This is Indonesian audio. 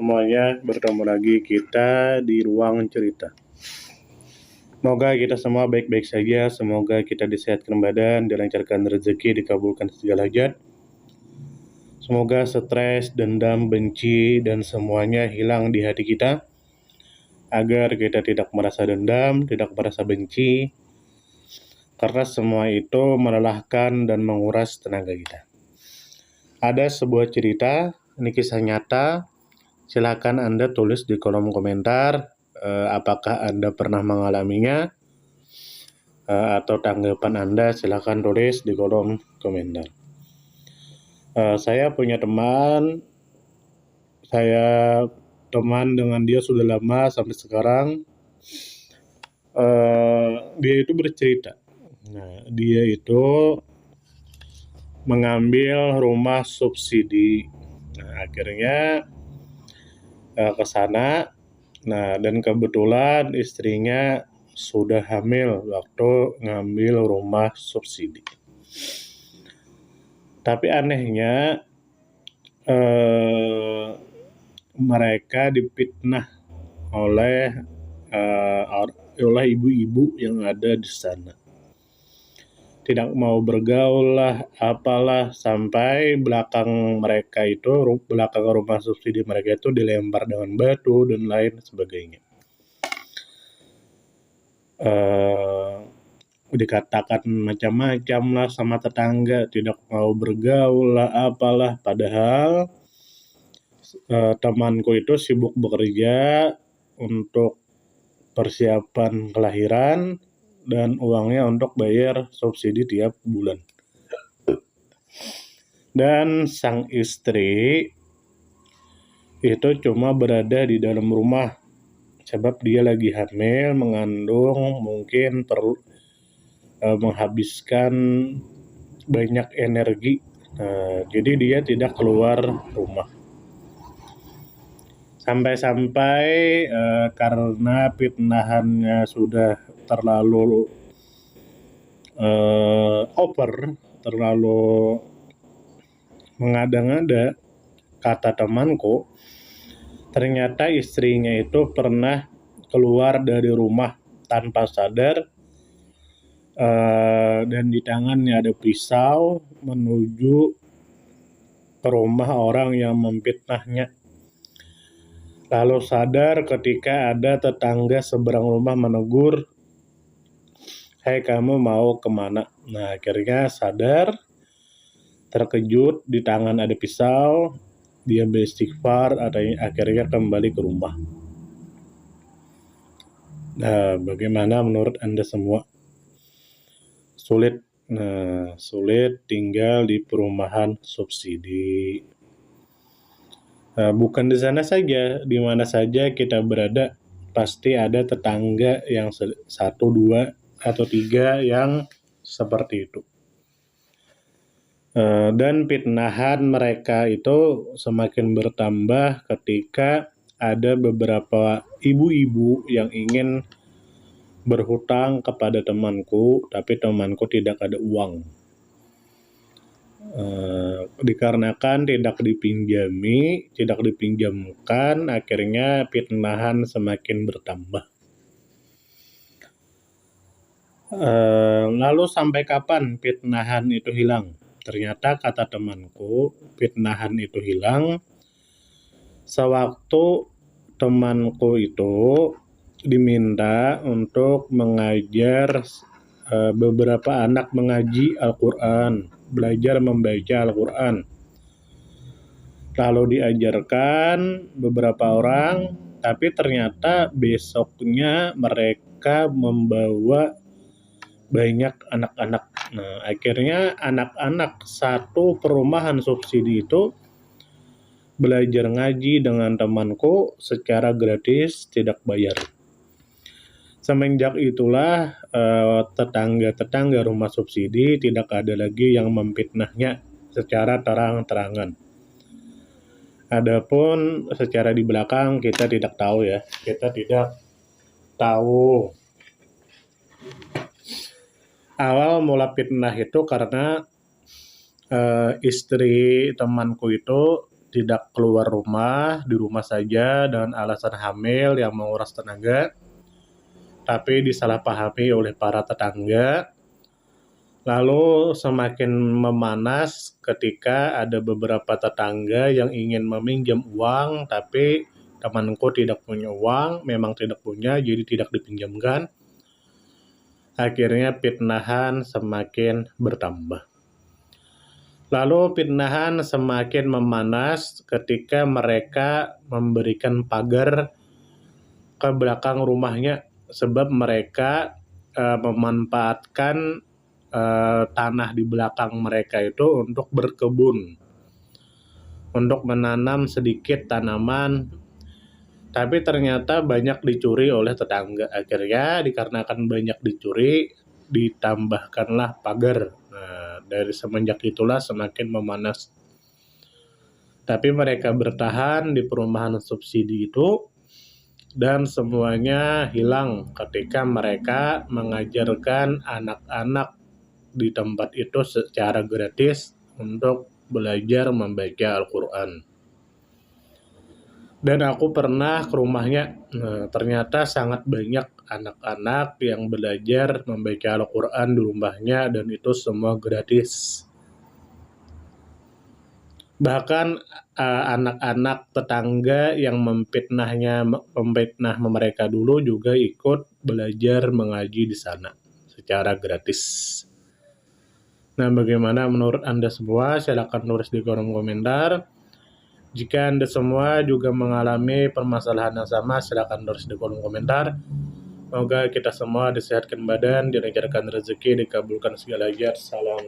semuanya, bertemu lagi kita di ruang cerita. Semoga kita semua baik-baik saja, semoga kita disehatkan badan, dilancarkan rezeki, dikabulkan segala hajat. Semoga stres, dendam, benci, dan semuanya hilang di hati kita, agar kita tidak merasa dendam, tidak merasa benci, karena semua itu melelahkan dan menguras tenaga kita. Ada sebuah cerita, ini kisah nyata. Silakan Anda tulis di kolom komentar apakah Anda pernah mengalaminya atau tanggapan Anda, silakan tulis di kolom komentar. Saya punya teman, saya teman dengan dia sudah lama sampai sekarang. Dia itu bercerita. Nah, dia itu mengambil rumah subsidi. Nah, akhirnya ke sana. Nah, dan kebetulan istrinya sudah hamil waktu ngambil rumah subsidi. Tapi anehnya mereka difitnah oleh ibu-ibu yang ada di sana. Tidak mau bergaul lah, apalah, sampai belakang rumah subsidi mereka itu dilempar dengan batu dan lain sebagainya. Dikatakan macam-macam lah sama tetangga, tidak mau bergaul lah, apalah, padahal temanku itu sibuk bekerja untuk persiapan kelahiran dan uangnya untuk bayar subsidi tiap bulan. Dan sang istri itu cuma berada di dalam rumah sebab dia lagi hamil, mengandung, mungkin perlu menghabiskan banyak energi. Jadi dia tidak keluar rumah. Sampai-sampai karena fitnahannya sudah terlalu over, terlalu mengada-ngada, kata temanku, ternyata istrinya itu pernah keluar dari rumah tanpa sadar, dan di tangannya ada pisau menuju ke rumah orang yang memfitnahnya. Lalu sadar ketika ada tetangga seberang rumah menegur, "Hei, kamu mau kemana?" Nah, akhirnya sadar, terkejut, di tangan ada pisau, dia beristighfar, akhirnya kembali ke rumah. Nah, bagaimana menurut Anda semua? Sulit tinggal di perumahan subsidi. Bukan di sana saja, di mana saja kita berada, pasti ada tetangga yang 1, 2, atau 3 yang seperti itu. Dan fitnahan mereka itu semakin bertambah ketika ada beberapa ibu-ibu yang ingin berhutang kepada temanku, tapi temanku tidak ada uang. Dikarenakan tidak dipinjamkan, akhirnya fitnahan semakin bertambah. Lalu sampai kapan fitnahan itu hilang? Ternyata kata temanku, fitnahan itu hilang sewaktu temanku itu diminta untuk mengajar beberapa anak mengaji Al-Quran, belajar membaca Al-Quran. Lalu diajarkan beberapa orang, tapi ternyata besoknya mereka membawa banyak anak-anak. Nah, akhirnya anak-anak satu perumahan subsidi itu belajar ngaji dengan temanku secara gratis, tidak bayar. Semenjak itulah tetangga-tetangga rumah subsidi tidak ada lagi yang memfitnahnya secara terang-terangan. Adapun secara di belakang kita tidak tahu ya, kita tidak tahu. Awal mula fitnah itu karena istri temanku itu tidak keluar rumah, di rumah saja dengan alasan hamil yang menguras tenaga, tapi disalahpahami oleh para tetangga. Lalu semakin memanas ketika ada beberapa tetangga yang ingin meminjam uang, tapi temanku tidak punya uang, memang tidak punya, jadi tidak dipinjamkan. Akhirnya fitnahan semakin bertambah. Lalu fitnahan semakin memanas ketika mereka memberikan pagar ke belakang rumahnya, sebab mereka memanfaatkan tanah di belakang mereka itu untuk berkebun, untuk menanam sedikit tanaman, tapi ternyata banyak dicuri oleh tetangga. Akhirnya dikarenakan banyak dicuri, ditambahkanlah pagar. Nah, dari semenjak itulah semakin memanas. Tapi mereka bertahan di perumahan subsidi itu, dan semuanya hilang ketika mereka mengajarkan anak-anak di tempat itu secara gratis untuk belajar membaca Al-Quran. Dan aku pernah ke rumahnya, ternyata sangat banyak anak-anak yang belajar membaca Al-Quran di rumahnya, dan itu semua gratis. Bahkan anak-anak tetangga yang memfitnah mereka dulu juga ikut belajar mengaji di sana secara gratis. Nah, bagaimana menurut Anda semua? Silakan tulis di kolom komentar. Jika Anda semua juga mengalami permasalahan yang sama, silakan tulis di kolom komentar. Semoga kita semua disehatkan badan, dilancarkan rezeki, dikabulkan segala hajat. Salam